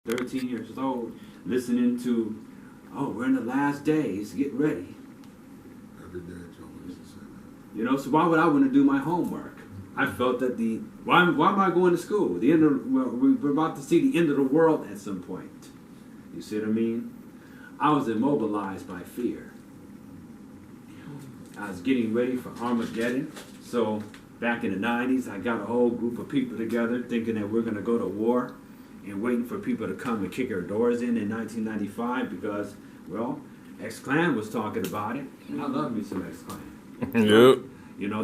13 years old, listening to, oh, we're in the last days, get ready. Every day John used to say that. You know, so why would I want to do my homework? I felt that why am I going to school? We're about to see the end of the world at some point. You see what I mean? I was immobilized by fear. I was getting ready for Armageddon. So back in the 90s, I got a whole group of people together thinking that we're going to go to war and waiting for people to come and kick our doors in 1995 because, well, X-Clan was talking about it. And I love me some X-Clan. Yep. You know,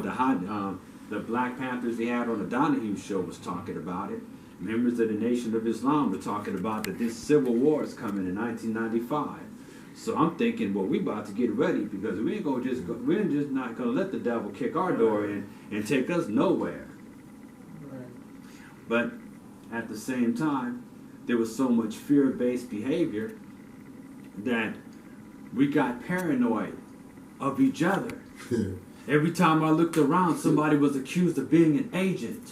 the Black Panthers they had on the Donahue show was talking about it. Members of the Nation of Islam were talking about that this civil war is coming in 1995. So I'm thinking, well, we about to get ready because we're just not gonna let the devil kick our door in and take us nowhere. Right. But at the same time, there was so much fear-based behavior that we got paranoid of each other. Every time I looked around, somebody was accused of being an agent.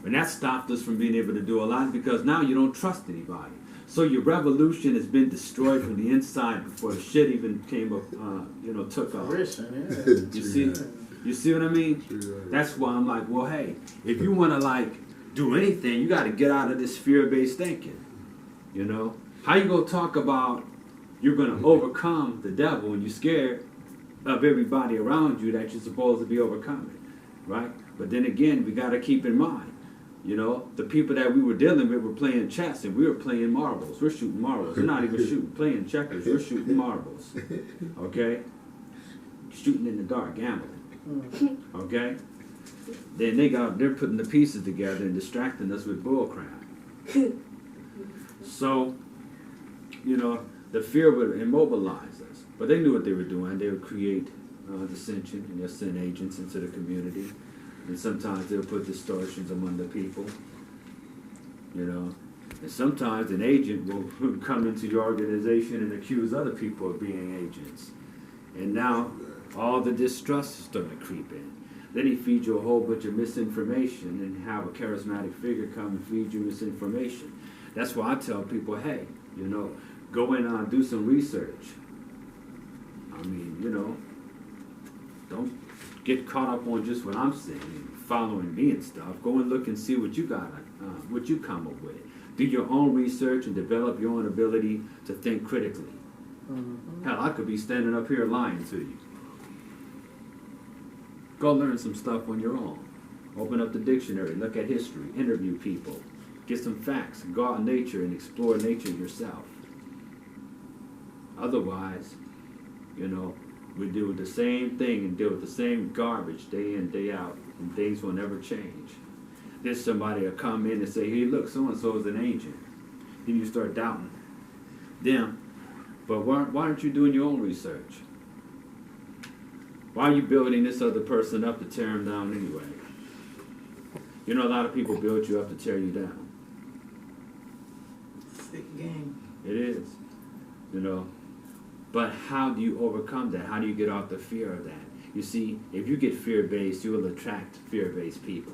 And that stopped us from being able to do a lot because now you don't trust anybody. So your revolution has been destroyed from the inside before the shit even came up, took off. You see what I mean? That's why I'm like, well, hey, if you want to do anything, you got to get out of this fear-based thinking. You know, how you gonna talk about you're gonna overcome the devil when you're scared of everybody around you that you're supposed to be overcoming, right? But then again, we got to keep in mind, you know, the people that we were dealing with were playing chess and we were playing marbles. We're shooting marbles. We're not even playing checkers. We're shooting marbles. Okay? Shooting in the dark, gambling. Okay? Then they're putting the pieces together and distracting us with bullcrap. So, you know, the fear would immobilize us. But they knew what they were doing. They would create dissension and they'll send agents into the community. And sometimes they'll put distortions among the people. You know. And sometimes an agent will come into your organization and accuse other people of being agents. And now all the distrust is starting to creep in. Then he feeds you a whole bunch of misinformation and have a charismatic figure come and feed you misinformation. That's why I tell people, hey, you know, go in and do some research. I mean, you know, don't get caught up on just what I'm saying and following me and stuff. Go and look and see what you got, what you come up with. Do your own research and develop your own ability to think critically. Mm-hmm. Hell, I could be standing up here lying to you. Go learn some stuff on your own. Open up the dictionary, look at history, interview people, get some facts, go out in nature and explore nature yourself. Otherwise, you know, we do the same thing and deal with the same garbage day in, day out, and things will never change. Then somebody will come in and say, hey, look, so-and-so is an agent. Then you start doubting them. But why aren't you doing your own research? Why are you building this other person up to tear him down anyway? You know, a lot of people build you up to tear you down. Thick game. It is, you know. But how do you overcome that? How do you get off the fear of that? You see, if you get fear-based, you will attract fear-based people.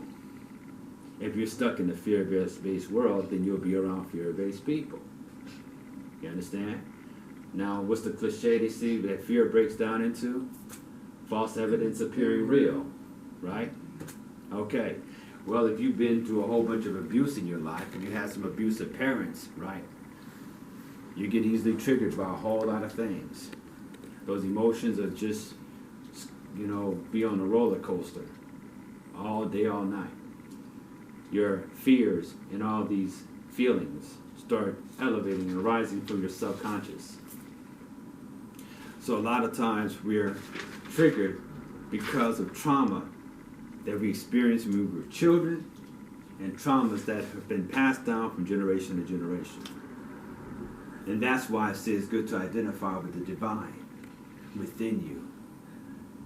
If you're stuck in the fear-based world, then you'll be around fear-based people. You understand? Now, what's the cliche they see that fear breaks down into? False evidence appearing real, right? Okay. Well, if you've been through a whole bunch of abuse in your life and you had some abusive parents, right? You get easily triggered by a whole lot of things. Those emotions are just, you know, be on a roller coaster all day, all night. Your fears and all these feelings start elevating and rising from your subconscious. So a lot of times we're triggered because of trauma that we experienced when we were children and traumas that have been passed down from generation to generation. And that's why I say it's good to identify with the divine within you.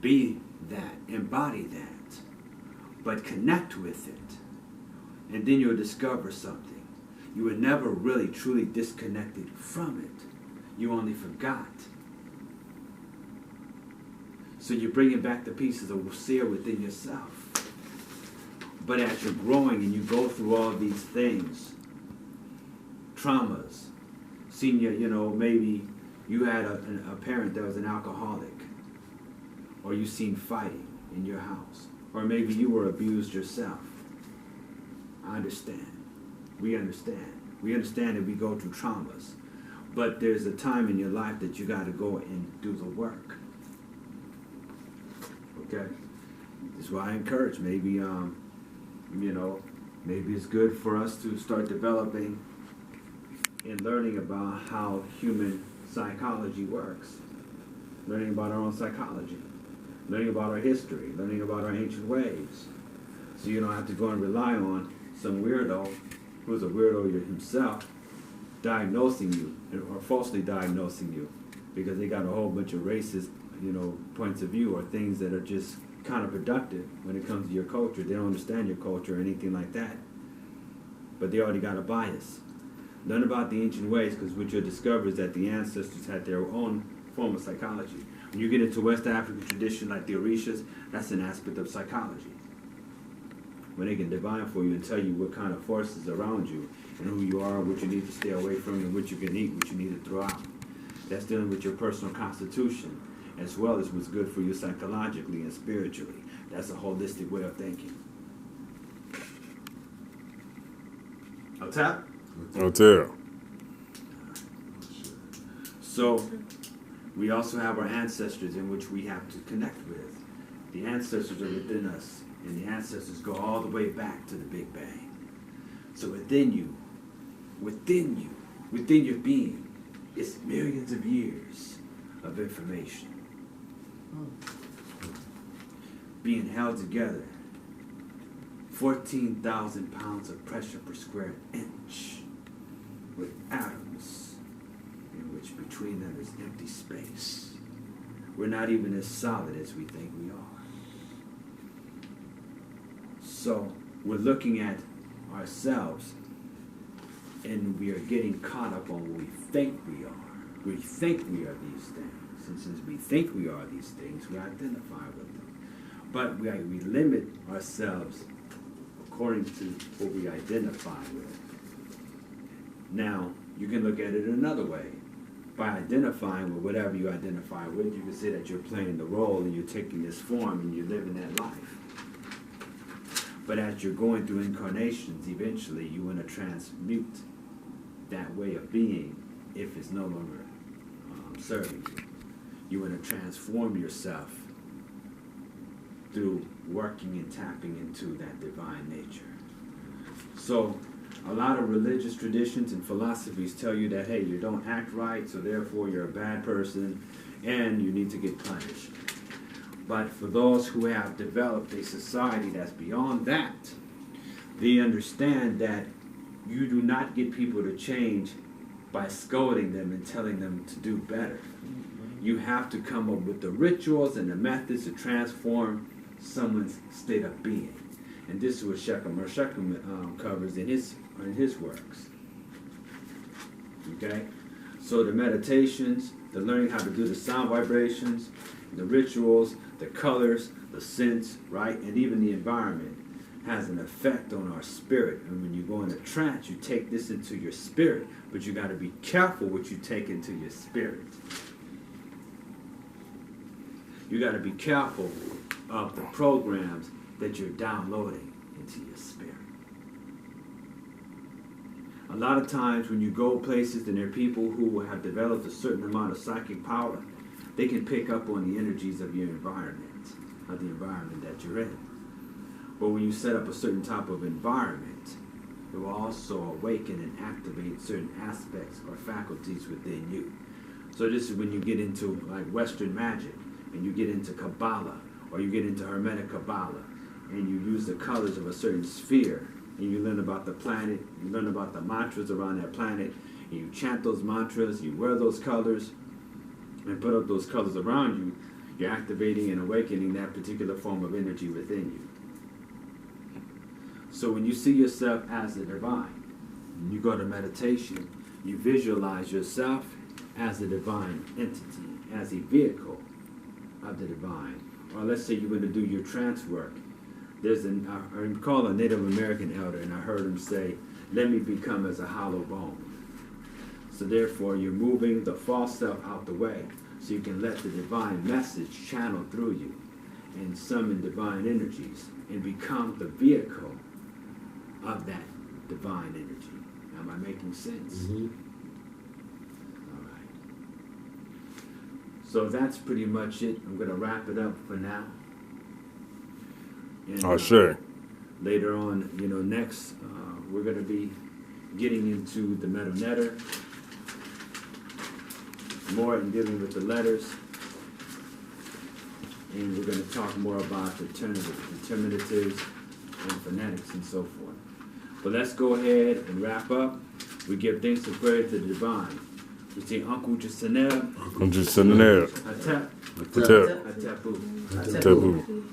Be that, embody that, but connect with it. And then you'll discover something. You were never really truly disconnected from it. You only forgot. So you're bringing back the pieces of seer within yourself. But as you're growing and you go through all these things, traumas. Seen you know, maybe you had a parent that was an alcoholic, or you seen fighting in your house, or maybe you were abused yourself. I understand. We understand. We understand that we go through traumas, but there's a time in your life that you got to go and do the work. Okay? That's why I encourage, maybe, you know, maybe it's good for us to start developing and learning about how human psychology works. Learning about our own psychology. Learning about our history. Learning about our ancient ways. So you don't have to go and rely on some weirdo who's a weirdo himself diagnosing you or falsely diagnosing you because they got a whole bunch of racist, you know, points of view or things that are just counterproductive when it comes to your culture. They don't understand your culture or anything like that. But they already got a bias. Learn about the ancient ways, because what you'll discover is that the ancestors had their own form of psychology. When you get into West African tradition like the Orishas, that's an aspect of psychology. When they can divine for you and tell you what kind of forces around you and who you are, what you need to stay away from, and what you can eat, what you need to throw out. That's dealing with your personal constitution, as well as what's good for you psychologically and spiritually. That's a holistic way of thinking. I'll tap? Hotel. So, we also have our ancestors in which we have to connect with. The ancestors are within us, and the ancestors go all the way back to the Big Bang. So within you, within your being, is millions of years of information being held together. 14,000 pounds of pressure per square inch with atoms in which between them is empty space. We're not even as solid as we think we are. So we're looking at ourselves and we are getting caught up on what we think we are. We think we are these things. And since we think we are these things, we identify with them. But we limit ourselves according to what we identify with. Now, you can look at it another way. By identifying with whatever you identify with, you can say that you're playing the role and you're taking this form and you're living that life. But as you're going through incarnations, eventually you want to transmute that way of being if it's no longer serving you. You want to transform yourself through working and tapping into that divine nature. So a lot of religious traditions and philosophies tell you that, hey, you don't act right, so therefore you're a bad person and you need to get punished. But for those who have developed a society that's beyond that, they understand that you do not get people to change by scolding them and telling them to do better. You have to come up with the rituals and the methods to transform someone's state of being. And this is what Shechem covers in his works. Okay? So the meditations, the learning how to do the sound vibrations, the rituals, the colors, the scents, right? And even the environment has an effect on our spirit. And when you go in a trance, you take this into your spirit. But you got to be careful what you take into your spirit. You got to be careful of the programs that you're downloading into your spirit. A lot of times when you go places and there are people who have developed a certain amount of psychic power, they can pick up on the energies of your environment, of the environment that you're in. But when you set up a certain type of environment, it will also awaken and activate certain aspects or faculties within you. So this is when you get into like Western magic, and you get into Kabbalah, or you get into Hermetic Kabbalah, and you use the colors of a certain sphere, and you learn about the planet, you learn about the mantras around that planet, and you chant those mantras, you wear those colors, and put up those colors around you, you're activating and awakening that particular form of energy within you. So when you see yourself as the divine, and you go to meditation, you visualize yourself as a divine entity, as a vehicle of the divine. Or let's say you want to do your trance work. There's I recall a Native American elder, and I heard him say, "Let me become as a hollow bone." So therefore, you're moving the false self out the way so you can let the divine message channel through you and summon divine energies and become the vehicle of that divine energy. Am I making sense? Mm-hmm. All right. So that's pretty much it. I'm going to wrap it up for now. And, Sure. Later on, next, we're going to be getting into the meta netter, more in dealing with the letters, and we're going to talk more about the determinatives and phonetics and so forth. But let's go ahead and wrap up. We give thanks and praise to the divine. We say Uncle Jasanel, I'm just sitting there. Atep, Atep. Atepu. Taboo.